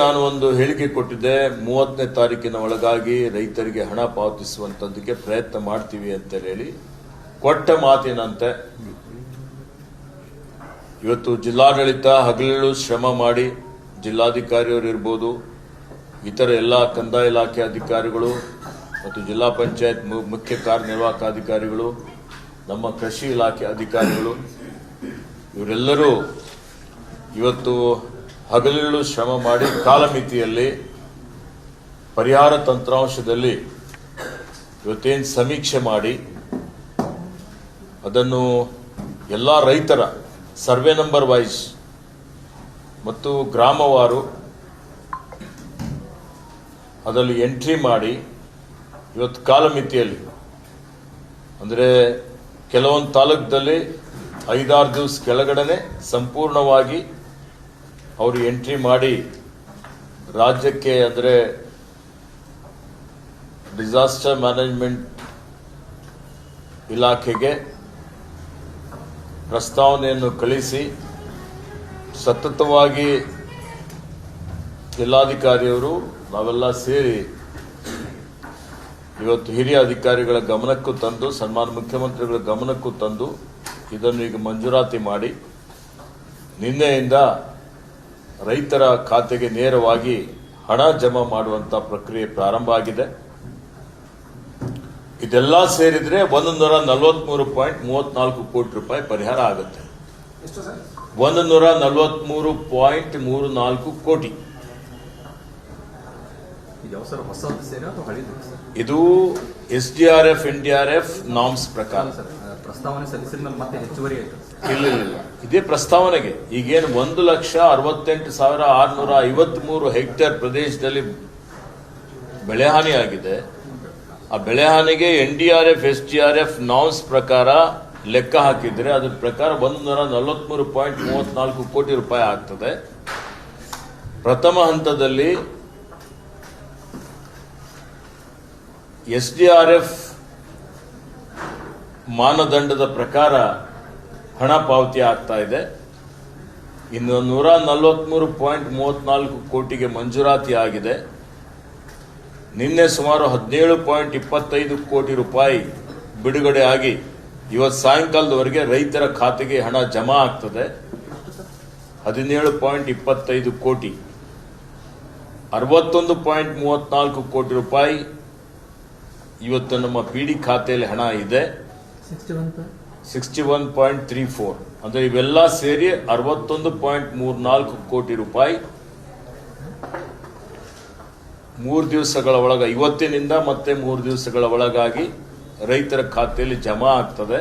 ನಾನು ಒಂದು ಹೇಳಿಕೆ ಕೊಟ್ಟಿದ್ದೆ, 30ನೇ ತಾರೀಕಿನ ಒಳಗಾಗಿ ರೈತರಿಗೆ ಹಣ ಪಾವತಿಸುವಂತದ್ದಕ್ಕೆ ಪ್ರಯತ್ನ ಮಾಡ್ತೀವಿ ಅಂತ ಹೇಳಿ ಕೊಟ್ಟ ಮಾತಿನಂತೆ ಇವತ್ತು ಜಿಲ್ಲಾಡಳಿತ ಹಗಲಿರುಳು ಶ್ರಮ ಮಾಡಿ ಜಿಲ್ಲಾಧಿಕಾರಿಯವರು ಇರಬಹುದು, ಇತರ ಎಲ್ಲ ಕಂದಾಯ ಇಲಾಖೆ ಅಧಿಕಾರಿಗಳು ಮತ್ತು ಜಿಲ್ಲಾ ಪಂಚಾಯತ್ ಮುಖ್ಯ ಕಾರ್ಯನಿರ್ವಾಹಕ ಅಧಿಕಾರಿಗಳು, ನಮ್ಮ ಕೃಷಿ ಇಲಾಖೆ ಅಧಿಕಾರಿಗಳು ಇವರೆಲ್ಲರೂ ಇವತ್ತು ಹಗಲಿರುಳು ಶ್ರಮ ಮಾಡಿ ಕಾಲಮಿತಿಯಲ್ಲಿ ಪರಿಹಾರ ತಂತ್ರಾಂಶದಲ್ಲಿ ಇವತ್ತೇನು ಸಮೀಕ್ಷೆ ಮಾಡಿ ಅದನ್ನು ಎಲ್ಲ ರೈತರ ಸರ್ವೆ ನಂಬರ್ ವೈಸ್ ಮತ್ತು ಗ್ರಾಮವಾರು ಅದರಲ್ಲಿ ಎಂಟ್ರಿ ಮಾಡಿ ಇವತ್ತು ಕಾಲಮಿತಿಯಲ್ಲಿ ಅಂದರೆ ಕೆಲವೊಂದು ತಾಲೂಕದಲ್ಲಿ 5-6 ದಿವಸ ಕೆಳಗಡೆನೆ ಸಂಪೂರ್ಣವಾಗಿ ಅವರು ಎಂಟ್ರಿ ಮಾಡಿ ರಾಜ್ಯಕ್ಕೆ ಅಂದರೆ ಡಿಸಾಸ್ಟರ್ ಮ್ಯಾನೇಜ್ಮೆಂಟ್ ಇಲಾಖೆಗೆ ಪ್ರಸ್ತಾವನೆಯನ್ನು ಕಳಿಸಿ ಸತತವಾಗಿ ಜಿಲ್ಲಾಧಿಕಾರಿಯವರು ನಾವೆಲ್ಲ ಸೇರಿ ಇವತ್ತು ಹಿರಿಯ ಅಧಿಕಾರಿಗಳ ಗಮನಕ್ಕೂ ತಂದು ಸನ್ಮಾನ್ಯ ಮುಖ್ಯಮಂತ್ರಿಗಳ ಗಮನಕ್ಕೂ ತಂದು ಇದನ್ನು ಈಗ ಮಂಜೂರಾತಿ ಮಾಡಿ ನಿನ್ನೆಯಿಂದ ರೈತರ ಖಾತೆಗೆ ನೇರವಾಗಿ ಹಣ ಜಮಾ ಮಾಡುವಂತ ಪ್ರಕ್ರಿಯೆ ಪ್ರಾರಂಭ ಆಗಿದೆ. ಇದೆಲ್ಲ ಸೇರಿದ್ರೆ 143.34 ಕೋಟಿ ರೂಪಾಯಿ ಪರಿಹಾರ ಆಗುತ್ತೆ. 143.34 ಕೋಟಿ. ಇದು SDRF NDRF ನಾರ್ಮ್ಸ್ ಪ್ರಕಾರ ಪ್ರಸ್ತಾವನೆ ಸಲ್ಲಿಸಿದ ಮೇಲೆ ಮತ್ತೆ ಹೆಚ್ಚುವರಿ ಆಯಿತು. ಇಲ್ಲ ಇದೇ ಪ್ರಸ್ತಾವನೆಗೆ ಈಗೇನು 1,68,653 ಹೆಕ್ಟೇರ್ ಪ್ರದೇಶದಲ್ಲಿ ಬೆಳೆಹಾನಿ ಆಗಿದೆ. ಆ ಬೆಳೆಹಾನಿಗೆ NDRF SDRF ನಾರ್ಮ್ಸ್ ಪ್ರಕಾರ ಲೆಕ್ಕ ಹಾಕಿದ್ರೆ ಅದರ ಪ್ರಕಾರ 143.34 ಕೋಟಿ ರೂಪಾಯಿ ಆಗ್ತದೆ. ಪ್ರಥಮ ಹಂತದಲ್ಲಿ SDRF ಮಾನದಂಡದ ಪ್ರಕಾರ ಹಣ ಪಾವತಿ ಆಗ್ತಾ ಇದೆ. ಇನ್ನು 143.34 ಕೋಟಿಗೆ ಮಂಜೂರಾತಿ ಆಗಿದೆ. ನಿನ್ನೆ ಸುಮಾರು 17.25 ಕೋಟಿ ರೂಪಾಯಿ ಬಿಡುಗಡೆ ಆಗಿ ಇವತ್ತು ಸಾಯಂಕಾಲದವರೆಗೆ ರೈತರ ಖಾತೆಗೆ ಹಣ ಜಮಾ ಆಗ್ತದೆ. 17.25 ಕೋಟಿ, 61.34 ಕೋಟಿ ರೂಪಾಯಿ ಇವತ್ತು ನಮ್ಮ PD ಖಾತೆಯಲ್ಲಿ ಹಣ ಇದೆ. 61.34 ಅಂದ್ರೆ ಇವೆಲ್ಲ ಸೇರಿ 61.34 ಕೋಟಿ ರೂಪಾಯಿ 3 ದಿವಸಗಳ ಒಳಗ ಇವತ್ತಿನಿಂದ ಮತ್ತೆ 3 ದಿವಸಗಳ ಒಳಗಾಗಿ ರೈತರ ಖಾತೆಯಲ್ಲಿ ಜಮಾ ಆಗ್ತದೆ.